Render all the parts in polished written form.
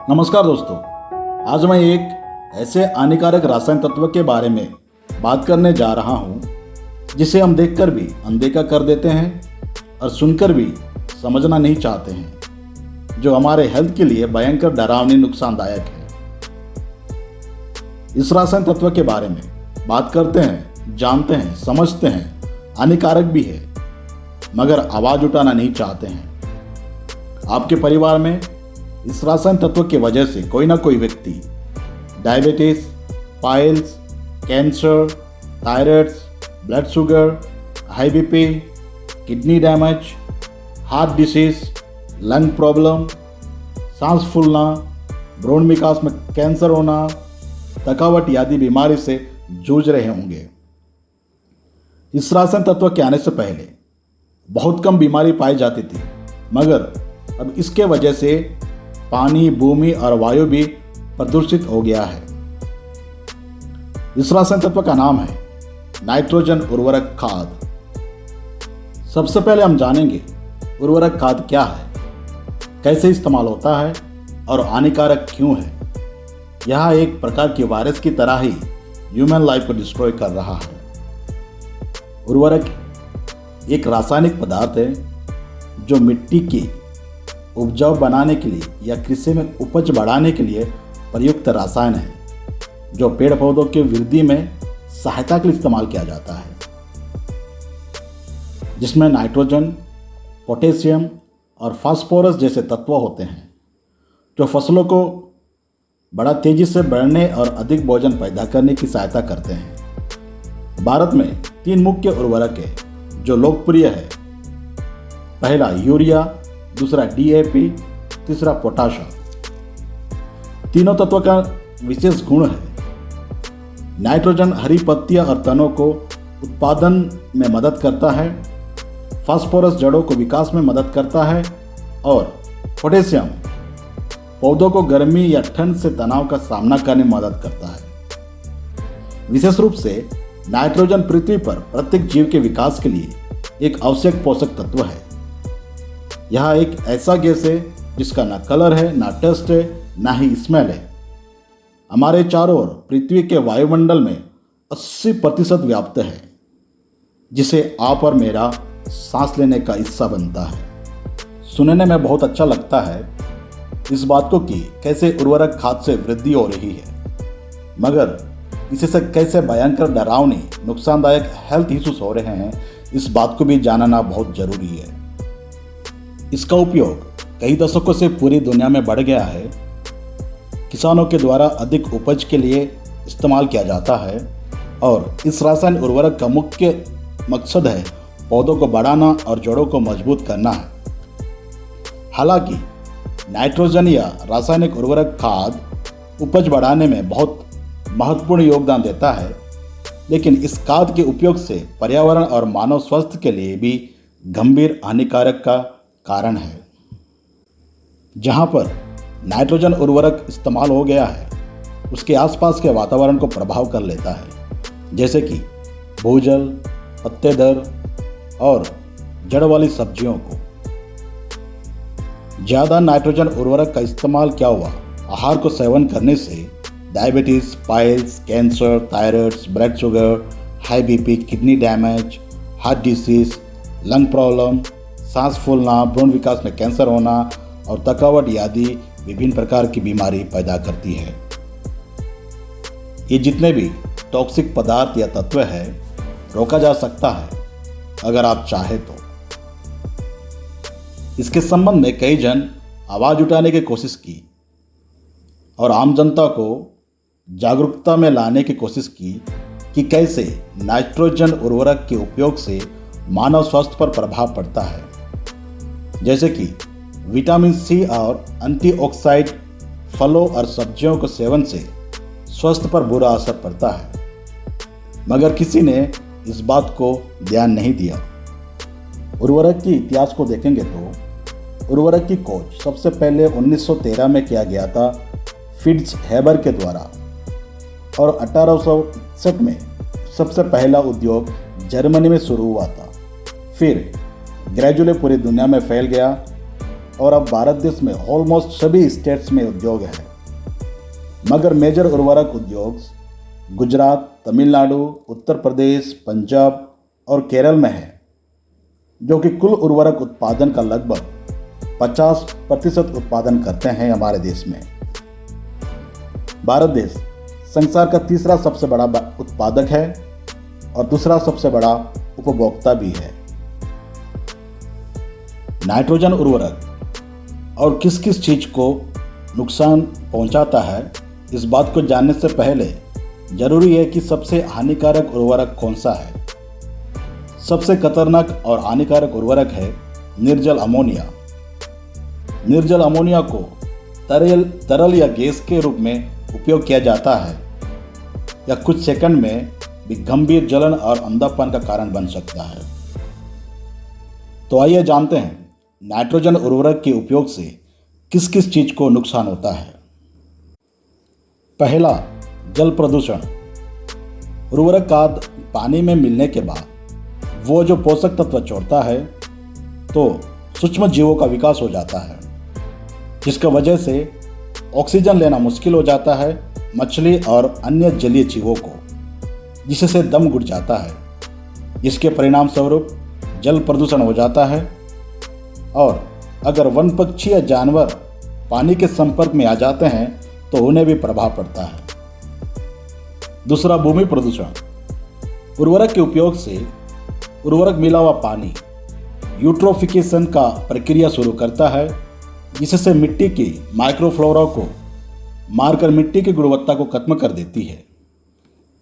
नमस्कार दोस्तों। आज मैं एक ऐसे हानिकारक रासायनिक तत्व के बारे में बात करने जा रहा हूं जिसे हम देखकर भी अनदेखा कर देते हैं और सुनकर भी समझना नहीं चाहते हैं, जो हमारे हेल्थ के लिए भयंकर डरावनी नुकसानदायक है। इस रासायनिक तत्व के बारे में बात करते हैं, जानते हैं, समझते हैं, हानिकारक भी है, मगर आवाज़ उठाना नहीं चाहते हैं। आपके परिवार में इस रासायनिक तत्व की वजह से कोई ना कोई व्यक्ति diabetes, piles, cancer, thyroids, blood sugar, high BP, kidney damage, heart disease, lung problem, सांस फूलना, भ्रूण विकास में कैंसर होना, थकावट आदि बीमारी से जूझ रहे होंगे। इस रासायनिक तत्व के आने से पहले बहुत कम बीमारी पाई जाती थी, मगर अब इसके वजह से पानी, भूमि और वायु भी प्रदूषित हो गया है। इस रासायनिक तत्व का नाम है नाइट्रोजन उर्वरक खाद। सबसे पहले हम जानेंगे उर्वरक खाद क्या है, कैसे इस्तेमाल होता है और हानिकारक क्यों है। यह एक प्रकार की वायरस की तरह ही ह्यूमन लाइफ को डिस्ट्रॉय कर रहा है। उर्वरक एक रासायनिक पदार्थ है जो मिट्टी की उपजाऊ बनाने के लिए या कृषि में उपज बढ़ाने के लिए प्रयुक्त रसायन है, जो पेड़ पौधों की वृद्धि में सहायता के लिए इस्तेमाल किया जाता है, जिसमें नाइट्रोजन, पोटेशियम और फास्फोरस जैसे तत्व होते हैं, जो फसलों को बड़ा तेजी से बढ़ने और अधिक भोजन पैदा करने की सहायता करते हैं। भारत में 3 मुख्य उर्वरक है जो लोकप्रिय है। पहला यूरिया, दूसरा DAP, तीसरा पोटाश। तीनों तत्वों का विशेष गुण है। नाइट्रोजन हरी पत्तियां और तनों को उत्पादन में मदद करता है, फास्फोरस जड़ों को विकास में मदद करता है और पोटेशियम पौधों को गर्मी या ठंड से तनाव का सामना करने में मदद करता है। विशेष रूप से नाइट्रोजन पृथ्वी पर प्रत्येक जीव के विकास के लिए एक आवश्यक पोषक तत्व है। यह एक ऐसा गैस है जिसका ना कलर है, ना टेस्ट है, ना ही स्मेल है। हमारे चारों ओर पृथ्वी के वायुमंडल में 80% व्याप्त है, जिसे आप और मेरा सांस लेने का हिस्सा बनता है। सुनने में बहुत अच्छा लगता है इस बात को कि कैसे उर्वरक खाद से वृद्धि हो रही है, मगर इससे कैसे भयंकर डरावनी नुकसानदायक हेल्थ इश्यूज हो रहे हैं, इस बात को भी जानना बहुत जरूरी है। इसका उपयोग कई दशकों से पूरी दुनिया में बढ़ गया है। किसानों के द्वारा अधिक उपज के लिए इस्तेमाल किया जाता है और इस रासायनिक उर्वरक का मुख्य मकसद है पौधों को बढ़ाना और जड़ों को मजबूत करना है। हालांकि नाइट्रोजन या रासायनिक उर्वरक खाद उपज बढ़ाने में बहुत महत्वपूर्ण योगदान देता है, लेकिन इस खाद के उपयोग से पर्यावरण और मानव स्वास्थ्य के लिए भी गंभीर हानिकारक का कारण है। जहां पर नाइट्रोजन उर्वरक इस्तेमाल हो गया है, उसके आसपास के वातावरण को प्रभाव कर लेता है, जैसे कि भूजल, पत्तेदार और जड़ वाली सब्जियों को। ज़्यादा नाइट्रोजन उर्वरक का इस्तेमाल क्या हुआ, आहार को सेवन करने से diabetes, piles, cancer, thyroids, blood sugar, high BP, kidney damage, heart disease, lung problem, सांस फूलना, भ्रूण विकास में कैंसर होना और थकावट आदि विभिन्न प्रकार की बीमारी पैदा करती है। ये जितने भी टॉक्सिक पदार्थ या तत्व है, रोका जा सकता है अगर आप चाहे तो। इसके संबंध में कई जन आवाज़ उठाने की कोशिश की और आम जनता को जागरूकता में लाने की कोशिश की कि कैसे नाइट्रोजन उर्वरक के उपयोग से मानव स्वास्थ्य पर प्रभाव पड़ता है, जैसे कि विटामिन C और एंटीऑक्सीडेंट फलों और सब्जियों के सेवन से स्वास्थ्य पर बुरा असर पड़ता है, मगर किसी ने इस बात को ध्यान नहीं दिया। उर्वरक के इतिहास को देखेंगे तो उर्वरक की खोज सबसे पहले 1913 में किया गया था फिट्ज हेबर के द्वारा और 1861 में सबसे पहला उद्योग जर्मनी में शुरू हुआ था। फिर ग्रेजुअली पूरी दुनिया में फैल गया और अब भारत देश में ऑलमोस्ट सभी स्टेट्स में उद्योग है। मगर मेजर उर्वरक उद्योग गुजरात, तमिलनाडु, उत्तर प्रदेश, पंजाब और केरल में है, जो कि कुल उर्वरक उत्पादन का लगभग 50% उत्पादन करते हैं हमारे देश में। भारत देश संसार का तीसरा सबसे बड़ा उत्पादक है और दूसरा सबसे बड़ा उपभोक्ता भी है। नाइट्रोजन उर्वरक और किस किस चीज को नुकसान पहुंचाता है, इस बात को जानने से पहले जरूरी है कि सबसे हानिकारक उर्वरक कौन सा है। सबसे खतरनाक और हानिकारक उर्वरक है निर्जल अमोनिया। निर्जल अमोनिया को तरल या गैस के रूप में उपयोग किया जाता है या कुछ सेकंड में भी गंभीर जलन और अंधापन का कारण बन सकता है। तो आइए जानते हैं नाइट्रोजन उर्वरक के उपयोग से किस किस चीज को नुकसान होता है। पहला, जल प्रदूषण। उर्वरक खाद पानी में मिलने के बाद वो जो पोषक तत्व छोड़ता है तो सूक्ष्म जीवों का विकास हो जाता है, जिसकी वजह से ऑक्सीजन लेना मुश्किल हो जाता है मछली और अन्य जलीय जीवों को, जिससे दम घुट जाता है। इसके परिणाम स्वरूप जल प्रदूषण हो जाता है और अगर वन पक्षी या जानवर पानी के संपर्क में आ जाते हैं तो उन्हें भी प्रभाव पड़ता है। दूसरा, भूमि प्रदूषण। उर्वरक के उपयोग से उर्वरक मिला हुआ पानी यूट्रोफिकेशन का प्रक्रिया शुरू करता है, जिससे मिट्टी की माइक्रोफ्लोरा को मारकर मिट्टी की गुणवत्ता को खत्म कर देती है,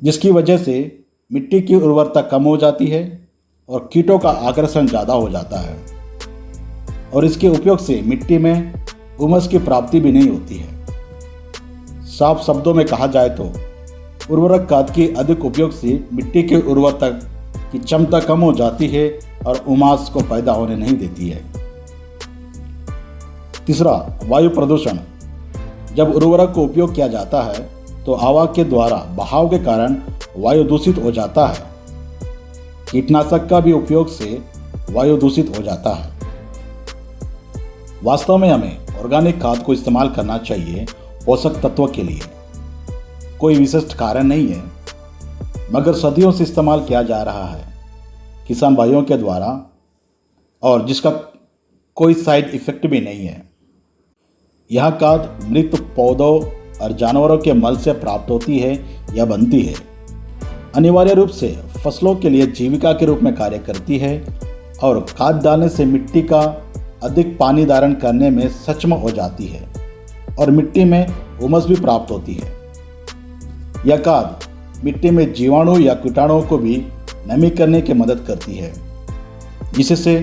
जिसकी वजह से मिट्टी की उर्वरता कम हो जाती है और कीटों का आकर्षण ज़्यादा हो जाता है। और इसके उपयोग से मिट्टी में हुमस की प्राप्ति भी नहीं होती है। साफ शब्दों में कहा जाए तो उर्वरक खाद के अधिक उपयोग से मिट्टी की उर्वरता की क्षमता कम हो जाती है और हुमस को पैदा होने नहीं देती है। तीसरा, वायु प्रदूषण। जब उर्वरक को उपयोग किया जाता है तो हवा के द्वारा बहाव के कारण वायु दूषित हो जाता है। कीटनाशक का भी उपयोग से वायु दूषित हो जाता है। वास्तव में हमें ऑर्गेनिक खाद को इस्तेमाल करना चाहिए पोषक तत्वों के लिए। कोई विशिष्ट कारण नहीं है, मगर सदियों से इस्तेमाल किया जा रहा है किसान भाइयों के द्वारा और जिसका कोई साइड इफेक्ट भी नहीं है। यह खाद मृत पौधों और जानवरों के मल से प्राप्त होती है या बनती है। अनिवार्य रूप से फसलों के लिए जीविका के रूप में कार्य करती है और खाद डालने से मिट्टी का अधिक पानी धारण करने में सक्षम हो जाती है और मिट्टी में हुमस भी प्राप्त होती है। यह खाद मिट्टी में जीवाणु या कीटाणुओं को भी नमी करने की मदद करती है, जिससे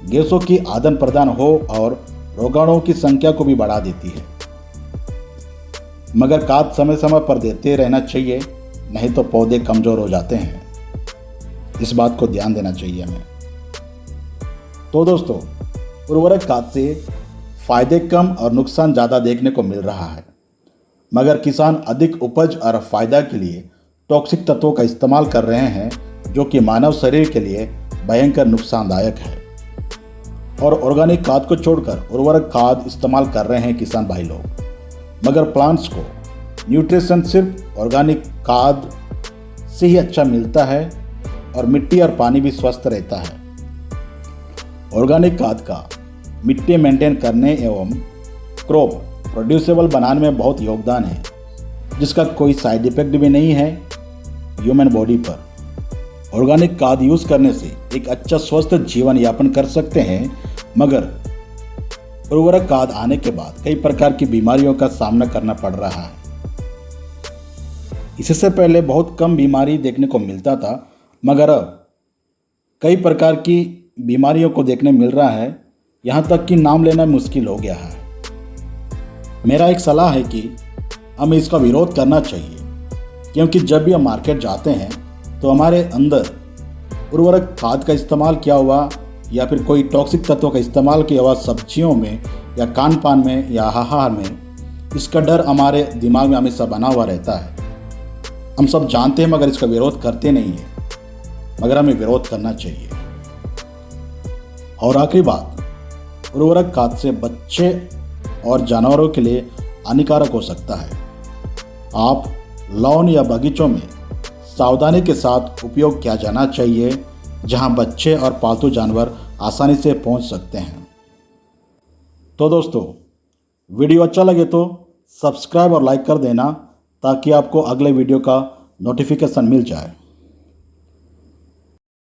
गैसों की आदान प्रदान हो और रोगाणुओं की संख्या को भी बढ़ा देती है। मगर खाद समय समय पर देते रहना चाहिए, नहीं तो पौधे कमजोर हो जाते हैं। इस बात को ध्यान देना चाहिए हमें। तो दोस्तों, उर्वरक खाद से फायदे कम और नुकसान ज़्यादा देखने को मिल रहा है, मगर किसान अधिक उपज और फायदा के लिए टॉक्सिक तत्वों का इस्तेमाल कर रहे हैं, जो कि मानव शरीर के लिए भयंकर नुकसानदायक है। और ऑर्गेनिक खाद को छोड़कर उर्वरक खाद इस्तेमाल कर रहे हैं किसान भाई लोग, मगर प्लांट्स को न्यूट्रिशन सिर्फ ऑर्गेनिक खाद से ही अच्छा मिलता है और मिट्टी और पानी भी स्वस्थ रहता है। ऑर्गेनिक खाद का मिट्टी मेंटेन करने एवं क्रॉप प्रोड्यूसेबल बनाने में बहुत योगदान है, जिसका कोई साइड इफेक्ट भी नहीं है ह्यूमन बॉडी पर। ऑर्गेनिक खाद यूज़ करने से एक अच्छा स्वस्थ जीवन यापन कर सकते हैं, मगर उर्वरक खाद आने के बाद कई प्रकार की बीमारियों का सामना करना पड़ रहा है। इससे पहले बहुत कम बीमारी देखने को मिलता था, मगर अब कई प्रकार की बीमारियों को देखने मिल रहा है, यहाँ तक कि नाम लेना मुश्किल हो गया है। मेरा एक सलाह है कि हमें इसका विरोध करना चाहिए, क्योंकि जब भी हम मार्केट जाते हैं तो हमारे अंदर उर्वरक खाद का इस्तेमाल किया हुआ या फिर कोई टॉक्सिक तत्वों का इस्तेमाल किया हुआ सब्जियों में या खान पान में या आहार में, इसका डर हमारे दिमाग में हमेशा बना हुआ रहता है। हम सब जानते हैं मगर इसका विरोध करते नहीं हैं, मगर हमें विरोध करना चाहिए। और आखिरी बात, उर्वरक खाद से बच्चे और जानवरों के लिए हानिकारक हो सकता है। आप लॉन या बगीचों में सावधानी के साथ उपयोग किया जाना चाहिए, जहां बच्चे और पालतू जानवर आसानी से पहुंच सकते हैं। तो दोस्तों, वीडियो अच्छा लगे तो सब्सक्राइब और लाइक कर देना, ताकि आपको अगले वीडियो का नोटिफिकेशन मिल जाए।